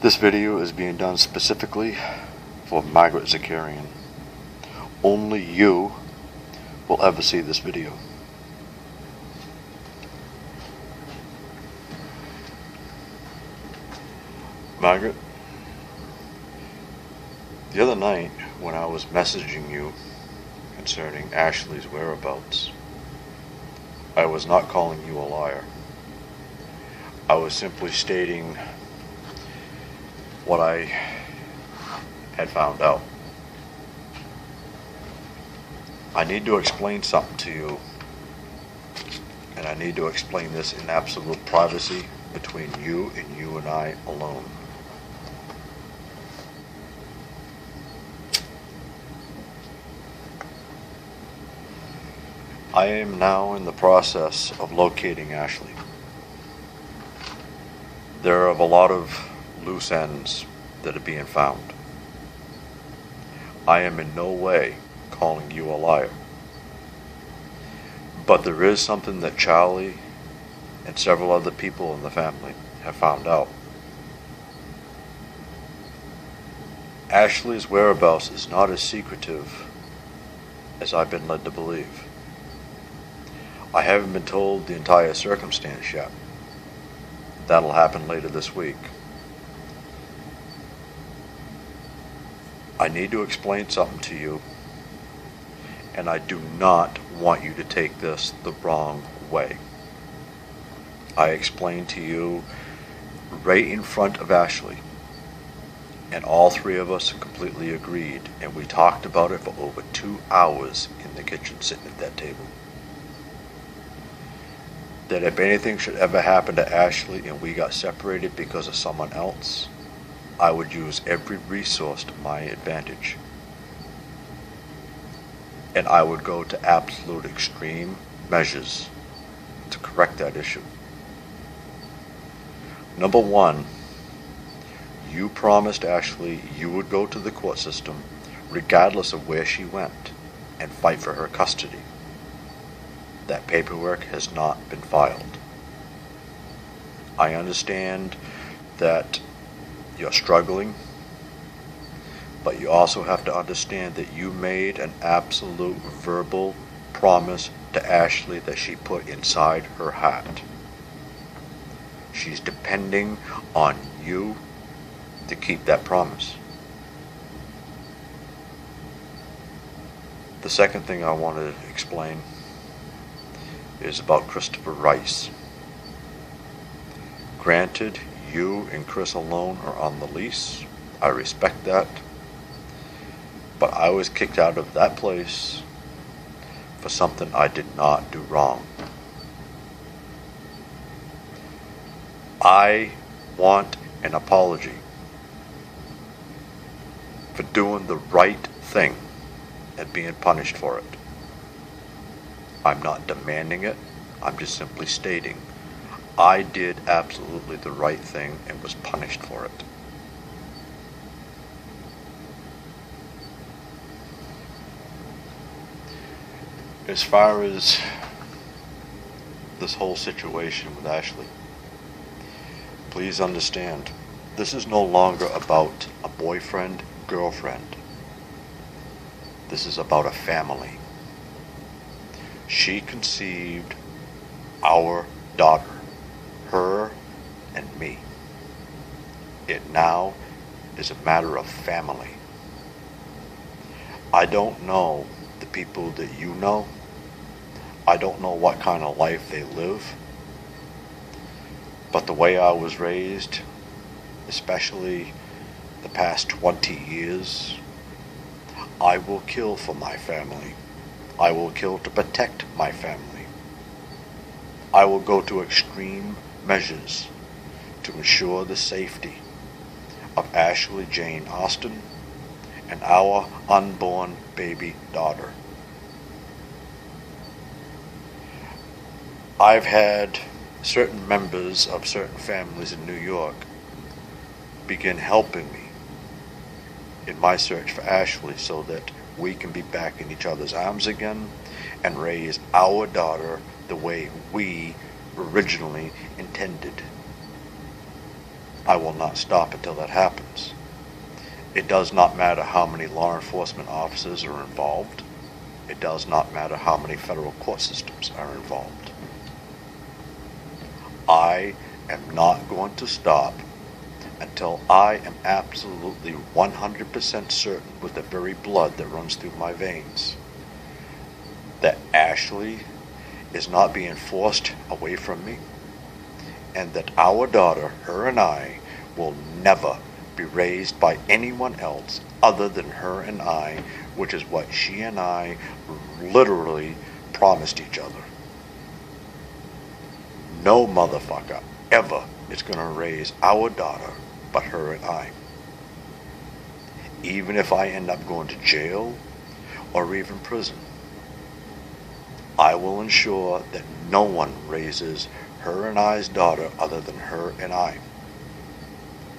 This video is being done specifically for Margaret Zakarian. Only you will ever see this video. Margaret, the other night when I was messaging you concerning Ashley's whereabouts, I was not calling you a liar. I was simply stating what I had found out. I need to explain something to you, and I need to explain this in absolute privacy between you and I alone. I am now in the process of locating Ashley. There are a lot of loose ends that are being found. I am in no way calling you a liar. But there is something that Charlie and several other people in the family have found out. Ashley's whereabouts is not as secretive as I've been led to believe. I haven't been told the entire circumstance yet. That'll happen later this week. I need to explain something to you, and I do not want you to take this the wrong way. I explained to you right in front of Ashley, and all three of us completely agreed, and we talked about it for over 2 hours in the kitchen sitting at that table. That if anything should ever happen to Ashley and we got separated because of someone else, I would use every resource to my advantage. And I would go to absolute extreme measures to correct that issue. Number one, you promised Ashley you would go to the court system regardless of where she went and fight for her custody. That paperwork has not been filed. I understand that you're struggling, but you also have to understand that you made an absolute verbal promise to Ashley that she put inside her heart. She's depending on you to keep that promise. The second thing I want to explain is about Christopher Rice. Granted, you and Chris alone are on the lease. I respect that. But I was kicked out of that place for something I did not do wrong. I want an apology for doing the right thing and being punished for it. I'm not demanding it, I'm just simply stating I did absolutely the right thing and was punished for it. As far as this whole situation with Ashley, please understand, this is no longer about a boyfriend, girlfriend. This is about a family. She conceived our daughter, her and me. It now is a matter of family. I don't know the people that you know. I don't know what kind of life they live. But the way I was raised, especially the past 20 years, I will kill for my family. I will kill to protect my family. I will go to extreme measures to ensure the safety of Ashley Jane Austin and our unborn baby daughter. I've had certain members of certain families in New York begin helping me in my search for Ashley so that we can be back in each other's arms again and raise our daughter the way we originally intended. I will not stop until that happens. It does not matter how many law enforcement officers are involved. It does not matter how many federal court systems are involved. I am not going to stop until I am absolutely 100% certain with the very blood that runs through my veins that Ashley is not being forced away from me, and that our daughter, her and I, will never be raised by anyone else other than her and I, which is what she and I literally promised each other. No motherfucker ever is going to raise our daughter but her and I. Even if I end up going to jail or even prison, I will ensure that no one raises her and I's daughter other than her and I.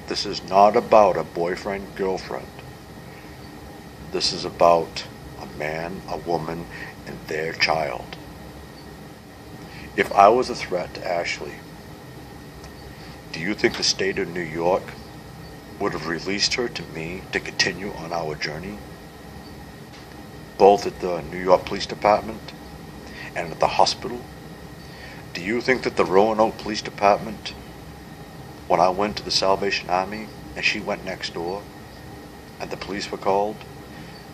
This is not about a boyfriend-girlfriend. This is about a man, a woman, and their child. If I was a threat to Ashley, do you think the state of New York would have released her to me to continue on our journey? Both at the New York Police Department and at the hospital? Do you think that the Roanoke Police Department, when I went to the Salvation Army and she went next door and the police were called,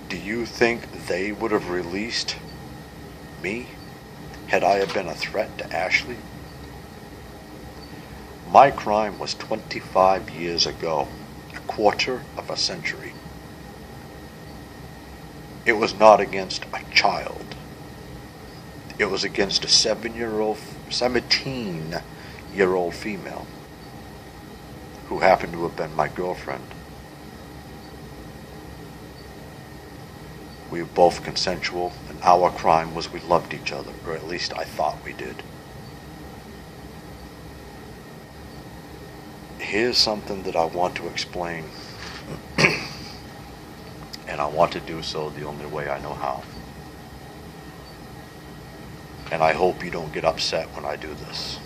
do you think they would have released me had I have been a threat to Ashley? My crime was 25 years ago, a quarter of a century. It was not against a child. It was against a 17-year-old female who happened to have been my girlfriend. We were both consensual, and our crime was we loved each other, or at least I thought we did. Here's something that I want to explain, and I want to do so the only way I know how. And I hope you don't get upset when I do this.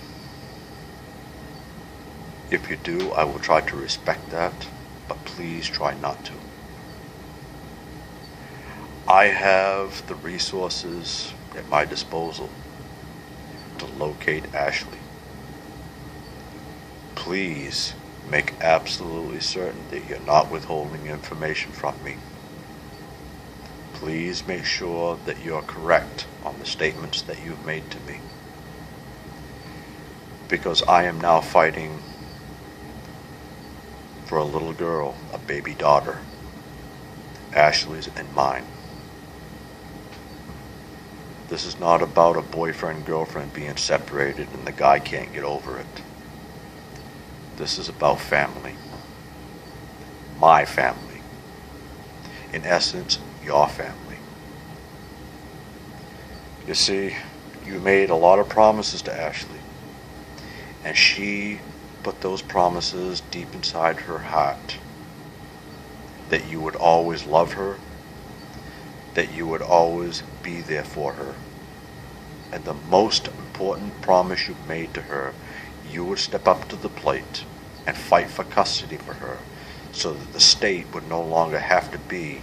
If you do, I will try to respect that, but please try not to. I have the resources at my disposal to locate Ashley. Please make absolutely certain that you're not withholding information from me. Please make sure that you're correct on the statements that you've made to me. Because I am now fighting for a little girl, a baby daughter, Ashley's and mine. This is not about a boyfriend-girlfriend being separated and the guy can't get over it. This is about family. My family. In essence, your family. You see, you made a lot of promises to Ashley, and she put those promises deep inside her heart, that you would always love her, that you would always be there for her. And the most important promise you made to her, you would step up to the plate and fight for custody for her, so that the state would no longer have to be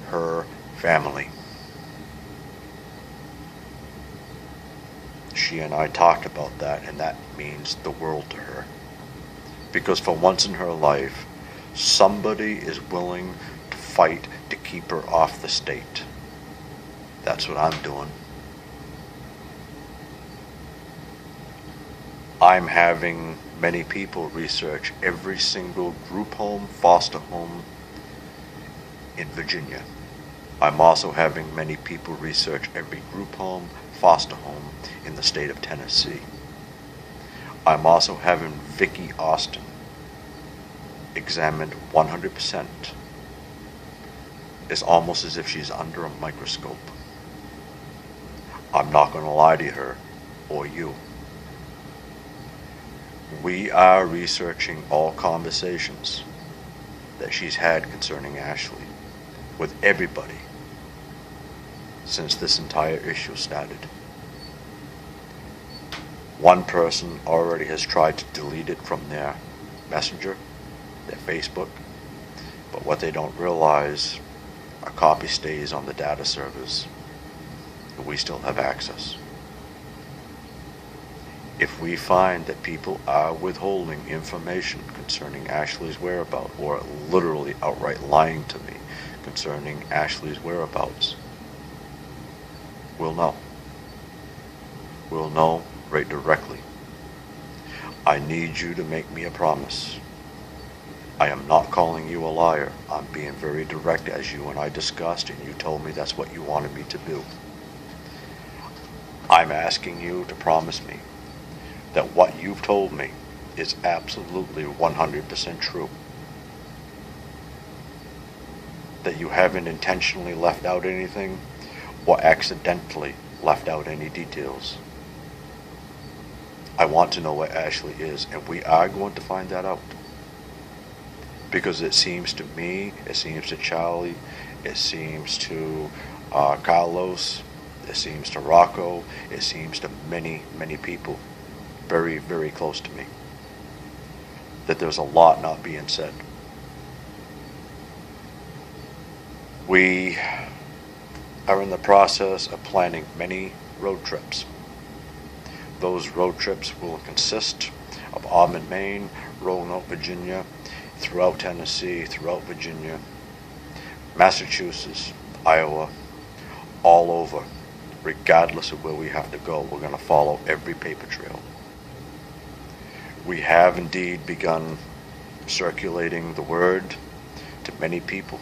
her family. She and I talked about that, and that means the world to her. Because for once in her life, somebody is willing to fight to keep her off the state. That's what I'm doing. I'm having many people research every single group home, foster home in Virginia. I'm also having many people research every group home, foster home in the state of Tennessee. I'm also having Vicki Austin examined 100%. It's almost as if she's under a microscope. I'm not going to lie to her or you. We are researching all conversations that she's had concerning Ashley with everybody since this entire issue started. One person already has tried to delete it from their messenger, their Facebook, but what they don't realize, a copy stays on the data servers, and we still have access. If we find that people are withholding information concerning Ashley's whereabouts, or literally outright lying to me concerning Ashley's whereabouts, we'll know. We'll know right directly. I need you to make me a promise. I am not calling you a liar. I'm being very direct, as you and I discussed, and you told me that's what you wanted me to do. I'm asking you to promise me that what you've told me is absolutely 100% true. That you haven't intentionally left out anything or accidentally left out any details. I want to know where Ashley is, and we are going to find that out. Because it seems to me, it seems to Charlie, it seems to Carlos, it seems to Rocco, it seems to many, many people very, very close to me, that there's a lot not being said. We are in the process of planning many road trips. Those road trips will consist of Auburn, Maine, Roanoke, Virginia, throughout Tennessee, throughout Virginia, Massachusetts, Iowa, all over. Regardless of where we have to go, we're going to follow every paper trail. We have indeed begun circulating the word to many people,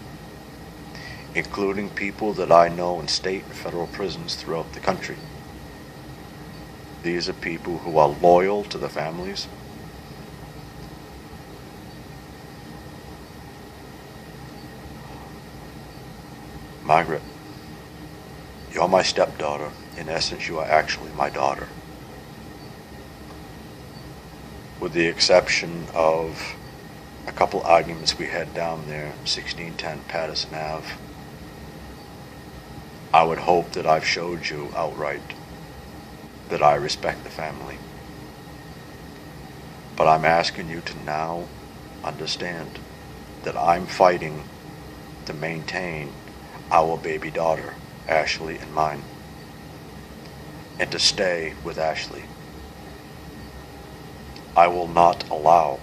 including people that I know in state and federal prisons throughout the country. These are people who are loyal to the families. Margaret, you're my stepdaughter. In essence, you are actually my daughter. With the exception of a couple arguments we had down there, 1610 Patterson Ave, I would hope that I've showed you outright that I respect the family. But I'm asking you to now understand that I'm fighting to maintain our baby daughter, Ashley, and mine, and to stay with Ashley. I will not allow,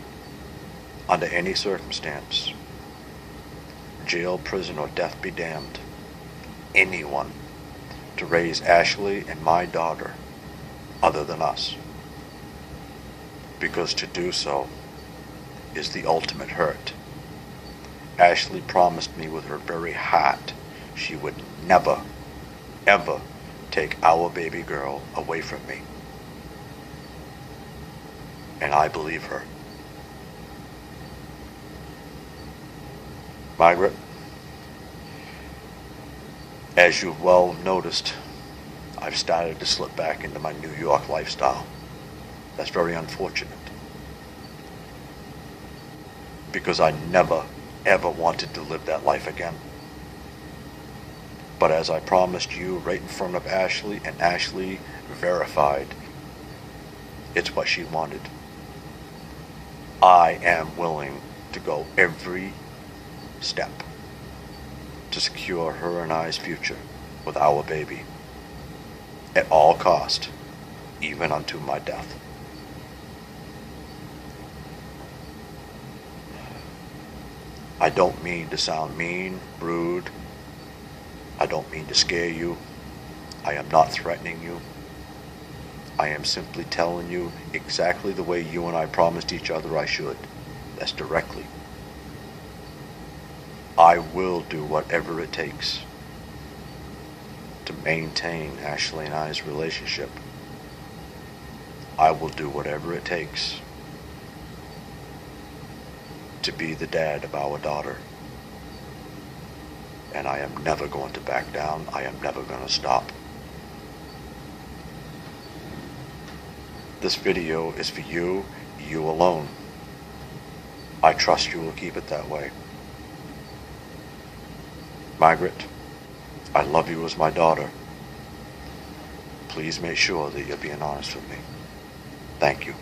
under any circumstance, jail, prison, or death be damned, anyone to raise Ashley and my daughter other than us. Because to do so is the ultimate hurt. Ashley promised me with her very heart she would never, ever take our baby girl away from me. And I believe her. Margaret, as you've well noticed, I've started to slip back into my New York lifestyle. That's very unfortunate. Because I never, ever wanted to live that life again. But as I promised you right in front of Ashley, and Ashley verified, it's what she wanted. I am willing to go every step to secure her and I's future with our baby at all cost, even unto my death. I don't mean to sound mean, rude. I don't mean to scare you. I am not threatening you. I am simply telling you exactly the way you and I promised each other I should. That's directly. I will do whatever it takes to maintain Ashley and I's relationship. I will do whatever it takes to be the dad of our daughter. And I am never going to back down. I am never going to stop. This video is for you, you alone. I trust you will keep it that way. Margaret, I love you as my daughter. Please make sure that you're being honest with me. Thank you.